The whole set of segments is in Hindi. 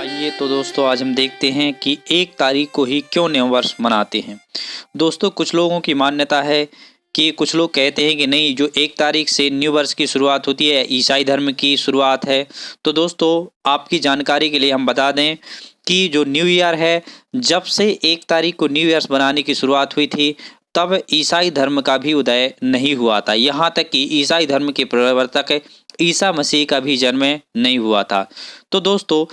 आइए तो दोस्तों आज हम देखते हैं कि 1 तारीख को ही क्यों नव वर्ष मनाते हैं। दोस्तों कुछ लोगों की मान्यता है कि कुछ लोग कहते हैं कि नहीं, जो 1 तारीख से न्यू वर्ष की शुरुआत होती है ईसाई धर्म की शुरुआत है। तो दोस्तों आपकी जानकारी के लिए हम बता दें कि जो न्यू ईयर है, जब से 1 तारीख को न्यू ईयर्स बनाने की शुरुआत हुई थी तब ईसाई धर्म का भी उदय नहीं हुआ था। यहाँ तक कि ईसाई धर्म के प्रवर्तक ईसा मसीह का भी जन्म नहीं हुआ था। तो दोस्तों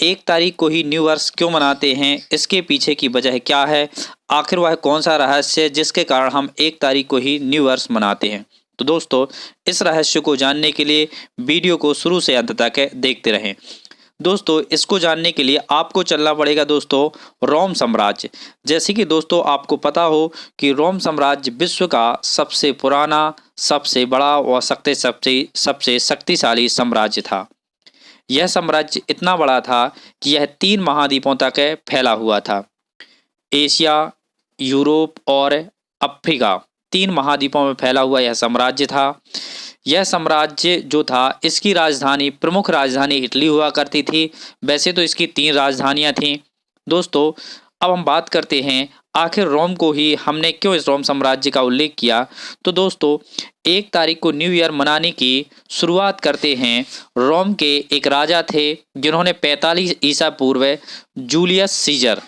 1 तारीख को ही न्यू वर्ष क्यों मनाते हैं, इसके पीछे की वजह क्या है, आखिर वह कौन सा रहस्य है जिसके कारण हम 1 तारीख को ही न्यू वर्ष मनाते हैं। तो दोस्तों इस रहस्य को जानने के लिए वीडियो को शुरू से अंत तक देखते रहें। दोस्तों इसको जानने के लिए आपको चलना पड़ेगा दोस्तों रोम साम्राज्य। जैसे कि दोस्तों आपको पता हो कि रोम साम्राज्य विश्व का सबसे पुराना, सबसे बड़ा और सबसे शक्तिशाली साम्राज्य था। यह साम्राज्य इतना बड़ा था कि यह 3 महाद्वीपों तक फैला हुआ था। एशिया, यूरोप और अफ्रीका, 3 महाद्वीपों में फैला हुआ यह साम्राज्य था। यह साम्राज्य जो था, इसकी राजधानी, प्रमुख राजधानी इटली हुआ करती थी। वैसे तो इसकी 3 राजधानियां थीं। दोस्तों अब हम बात करते हैं आखिर रोम को ही हमने क्यों इस रोम साम्राज्य का उल्लेख किया। तो दोस्तों 1 तारीख को न्यू ईयर मनाने की शुरुआत करते हैं रोम के एक राजा थे जिन्होंने 45 ईसा पूर्व जूलियस सीजर,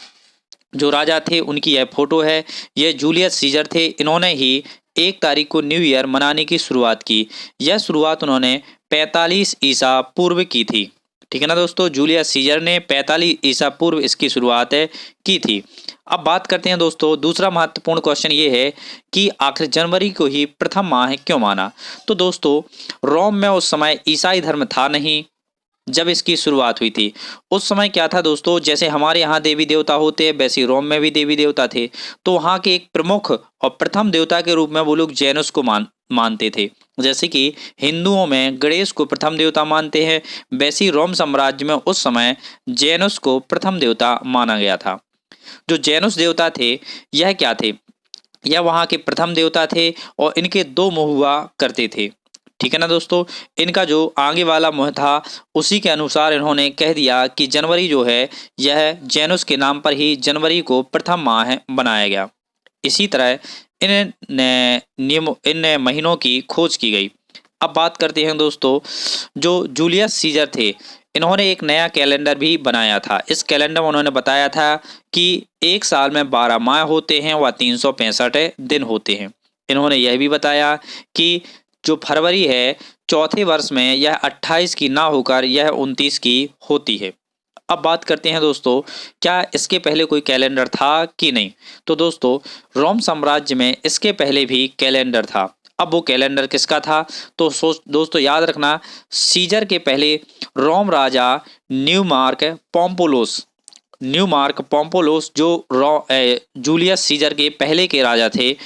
जो राजा थे उनकी यह फोटो है, यह जूलियस सीजर थे। इन्होंने ही 1 तारीख को न्यू ईयर मनाने की शुरुआत की। यह शुरुआत उन्होंने 45 ईसा पूर्व की थी। ठीक है ना दोस्तों, जूलियस सीजर ने 45 ईसा पूर्व इसकी शुरुआत की थी। अब बात करते हैं दोस्तों, दूसरा महत्वपूर्ण क्वेश्चन ये है कि आखिर जनवरी को ही प्रथम माह क्यों माना। तो दोस्तों रोम में उस समय ईसाई धर्म था नहीं जब इसकी शुरुआत हुई थी। उस समय क्या था दोस्तों, जैसे हमारे यहाँ देवी देवता होते हैं वैसे रोम में भी देवी देवता थे। तो वहाँ के एक प्रमुख और प्रथम देवता के रूप में वो लोग जैनस को मानते थे। जैसे कि हिंदुओं में गणेश को प्रथम देवता मानते हैं, वैसे ही रोम साम्राज्य में उस समय जैनस को प्रथम देवता माना गया था। जो जैनस देवता थे यह क्या थे, यह वहाँ के प्रथम देवता थे और इनके 2 मुँह हुआ करते थे। ठीक है ना दोस्तों, इनका जो आगे वाला मुँह था उसी के अनुसार इन्होंने कह दिया कि जनवरी जो है यह जैनस के नाम पर ही जनवरी को प्रथम माह बनाया गया। इसी तरह इन महीनों की खोज की गई। अब बात करते हैं दोस्तों, जो जूलियस सीजर थे इन्होंने एक नया कैलेंडर भी बनाया था। इस कैलेंडर में उन्होंने बताया था कि एक साल में 12 माह होते हैं व 365 दिन होते हैं। इन्होंने यह भी बताया कि जो फरवरी है चौथे वर्ष में यह 28 की ना होकर यह 29 की होती है। अब बात करते हैं दोस्तों, क्या इसके पहले कोई कैलेंडर था कि नहीं। तो दोस्तों रोम साम्राज्य में इसके पहले भी कैलेंडर था। अब वो कैलेंडर किसका था, तो दोस्तों याद रखना, सीजर के पहले रोम राजा न्यूमार्क पोम्पोलोस जो जूलियस सीजर के पहले के राजा थे,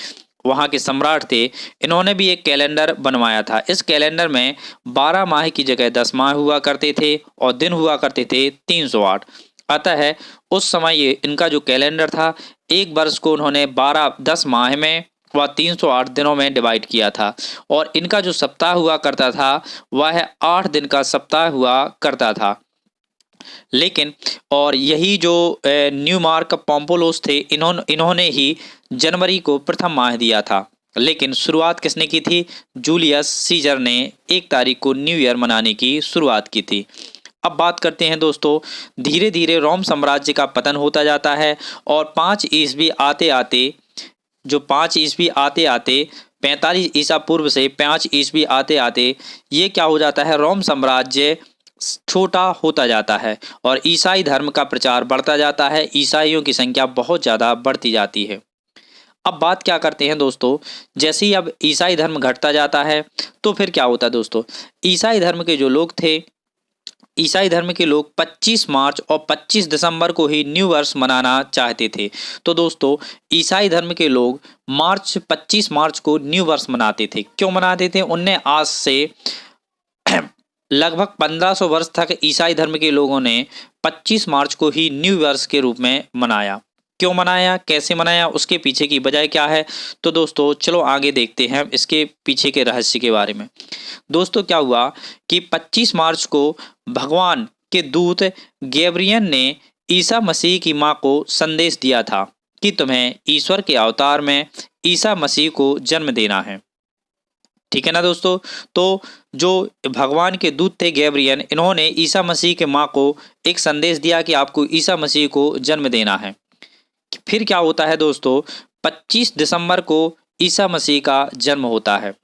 वहाँ के सम्राट थे, इन्होंने भी एक कैलेंडर बनवाया था। इस कैलेंडर में 12 माह की जगह 10 माह हुआ करते थे और दिन हुआ करते थे 308। अतः उस समय ये इनका जो कैलेंडर था, एक वर्ष को उन्होंने 10 माह में व 308 दिनों में डिवाइड किया था। और इनका जो सप्ताह हुआ करता था वह 8 दिन का सप्ताह हुआ करता था। लेकिन और यही जो न्यूमार्क पोम्पोलोस थे इन्होंने ही जनवरी को प्रथम माह दिया था। लेकिन शुरुआत किसने की थी, जूलियस सीजर ने 1 तारीख को न्यू ईयर मनाने की शुरुआत की थी। अब बात करते हैं दोस्तों, धीरे धीरे रोम साम्राज्य का पतन होता जाता है और 5 ईस्वी आते आते 45 ईसा पूर्व से 5 ईस्वी आते आते ये क्या हो जाता है, रोम साम्राज्य छोटा होता जाता है और ईसाई धर्म का प्रचार बढ़ता जाता है। ईसाइयों की संख्या बहुत ज़्यादा बढ़ती जाती है। अब बात क्या करते हैं दोस्तों, जैसे ही अब ईसाई धर्म घटता जाता है तो फिर क्या होता है दोस्तों, ईसाई धर्म के जो लोग थे, ईसाई धर्म के लोग 25 मार्च और 25 दिसंबर को ही न्यू वर्ष मनाना चाहते थे। तो दोस्तों ईसाई धर्म के लोग 25 मार्च को न्यू वर्ष मनाते थे। क्यों मनाते थे, उनने आज से लगभग 1500 वर्ष तक ईसाई धर्म के लोगों ने 25 मार्च को ही न्यू वर्ष के रूप में मनाया। क्यों मनाया, कैसे मनाया, उसके पीछे की वजह क्या है। तो दोस्तों चलो आगे देखते हैं इसके पीछे के रहस्य के बारे में। दोस्तों क्या हुआ कि 25 मार्च को भगवान के दूत गैब्रियल ने ईसा मसीह की मां को संदेश दिया था कि तुम्हें ईश्वर के अवतार में ईसा मसीह को जन्म देना है। ठीक है ना दोस्तों। तो जो भगवान के दूत थे गैब्रियल, इन्होंने ईसा मसीह के मां को एक संदेश दिया कि आपको ईसा मसीह को जन्म देना है। फिर क्या होता है दोस्तों, 25 दिसंबर को ईसा मसीह का जन्म होता है।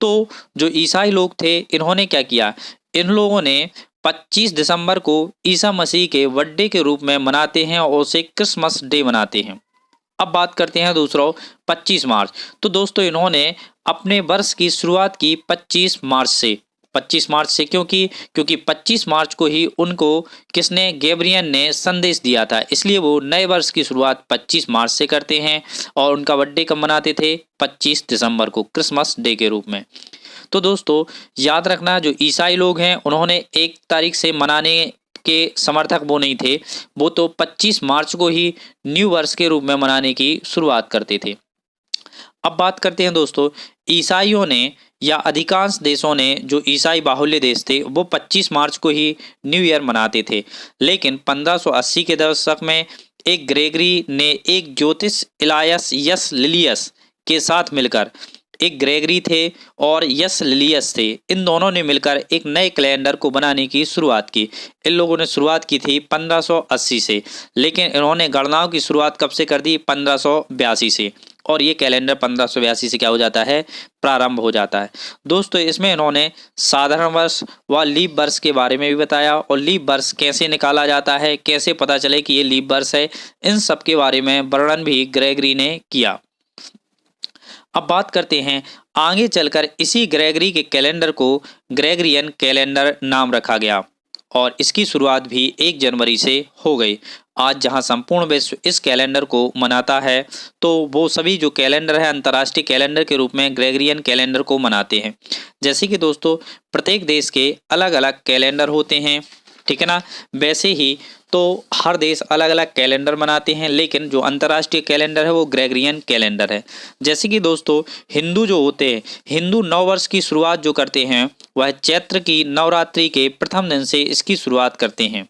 तो जो ईसाई लोग थे, इन्होंने क्या किया, इन लोगों ने 25 दिसंबर को ईसा मसीह के बर्थडे के रूप में मनाते हैं और उसे क्रिसमस डे मनाते हैं। अब बात करते हैं दूसरा 25 मार्च। तो दोस्तों इन्होंने अपने वर्ष की शुरुआत की 25 मार्च से। 25 मार्च से क्योंकि 25 मार्च को ही उनको किसने, गैब्रियल ने संदेश दिया था, इसलिए वो नए वर्ष की शुरुआत 25 मार्च से करते हैं। और उनका बर्थडे कब मनाते थे, 25 दिसंबर को, क्रिसमस डे के रूप में। तो दोस्तों याद रखना, जो ईसाई लोग हैं उन्होंने 1 तारीख से मनाने के समर्थक वो नहीं थे, वो तो 25 मार्च को ही न्यू वर्ष के रूप में मनाने की शुरुआत करते थे। अब बात करते हैं दोस्तों, ईसाइयों ने या अधिकांश देशों ने, जो ईसाई बाहुल्य देश थे, वो 25 मार्च को ही न्यू ईयर मनाते थे। लेकिन 1580 के दशक में एक ग्रेगरी ने एक ज्योतिष इलायस यस लिलियस के साथ मिलकर, एक ग्रेगरी थे और यस लिलियस थे, इन दोनों ने मिलकर एक नए कैलेंडर को बनाने की शुरुआत की। इन लोगों ने शुरुआत की थी 1580 से, लेकिन इन्होंने गणनाओं की शुरुआत कब से कर दी, 1582 से। और ये कैलेंडर 1582 से क्या हो जाता है, प्रारंभ हो जाता है। दोस्तों इसमें इन्होंने साधारण वर्ष व लीप वर्ष के बारे में भी बताया, और लीप वर्ष कैसे निकाला जाता है, कैसे पता चले कि ये लीप वर्ष है, इन सब के बारे में वर्णन भी ग्रेगरी ने किया। अब बात करते हैं आगे चलकर, इसी ग्रेगरी के कैलेंडर को ग्रेगरियन कैलेंडर नाम रखा गया और इसकी शुरुआत भी 1 जनवरी से हो गई। आज जहां संपूर्ण विश्व इस कैलेंडर को मनाता है, तो वो सभी जो कैलेंडर है अंतर्राष्ट्रीय कैलेंडर के रूप में ग्रेगरियन कैलेंडर को मनाते हैं। जैसे कि दोस्तों प्रत्येक देश के अलग अलग कैलेंडर होते हैं, ठीक है ना, वैसे ही तो हर देश अलग अलग कैलेंडर मनाते हैं, लेकिन जो अंतर्राष्ट्रीय कैलेंडर है वो ग्रेगरियन कैलेंडर है। जैसे कि दोस्तों हिंदू जो होते हैं, हिंदू नववर्ष की शुरुआत जो करते हैं वह चैत्र की नवरात्रि के प्रथम दिन से इसकी शुरुआत करते हैं।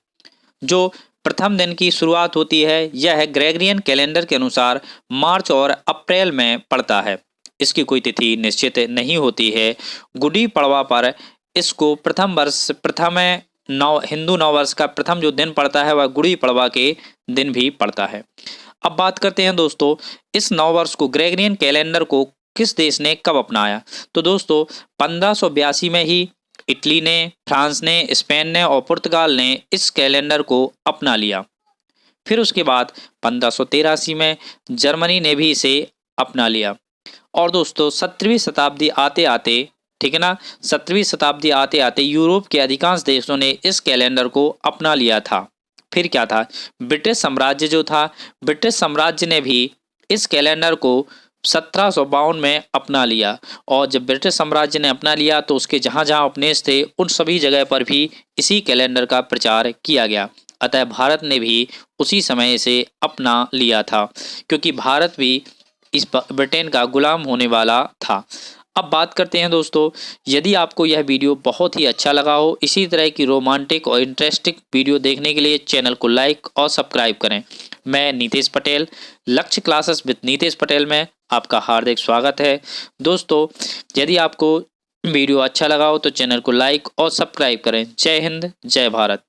जो प्रथम दिन की शुरुआत होती है यह ग्रेगरियन कैलेंडर के अनुसार मार्च और अप्रैल में पड़ता है। इसकी कोई तिथि निश्चित नहीं होती है। गुड़ी पड़वा पर इसको हिंदू नववर्ष का प्रथम जो दिन पड़ता है वह गुड़ी पड़वा के दिन भी पड़ता है। अब बात करते हैं दोस्तों, इस नववर्ष को ग्रेगरियन कैलेंडर को किस देश ने कब अपनाया। तो दोस्तों 1582 में ही इटली ने, फ्रांस ने, स्पेन ने और पुर्तगाल ने इस कैलेंडर को अपना लिया। फिर उसके बाद 1583 में जर्मनी ने भी इसे अपना लिया। और दोस्तों 17वीं शताब्दी आते आते, ठीक है ना, 17वीं शताब्दी आते आते यूरोप के अधिकांश देशों ने इस कैलेंडर को अपना लिया था। फिर क्या था, ब्रिटिश साम्राज्य जो था, ब्रिटिश साम्राज्य ने भी इस कैलेंडर को 1752 में अपना लिया। और जब ब्रिटिश साम्राज्य ने अपना लिया तो उसके जहाँ जहाँ उपनिवेश थे उन सभी जगह पर भी इसी कैलेंडर का प्रचार किया गया। अतः भारत ने भी उसी समय इसे अपना लिया था, क्योंकि भारत भी इस ब्रिटेन का गुलाम होने वाला था। अब बात करते हैं दोस्तों, यदि आपको यह वीडियो बहुत ही अच्छा लगा हो, इसी तरह की रोमांटिक और इंटरेस्टिंग वीडियो देखने के लिए चैनल को लाइक और सब्सक्राइब करें। मैं नीतेश पटेल, लक्ष्य क्लासेस विद नीतेश पटेल में आपका हार्दिक स्वागत है। दोस्तों यदि आपको वीडियो अच्छा लगा हो तो चैनल को लाइक और सब्सक्राइब करें। जय हिंद, जय भारत।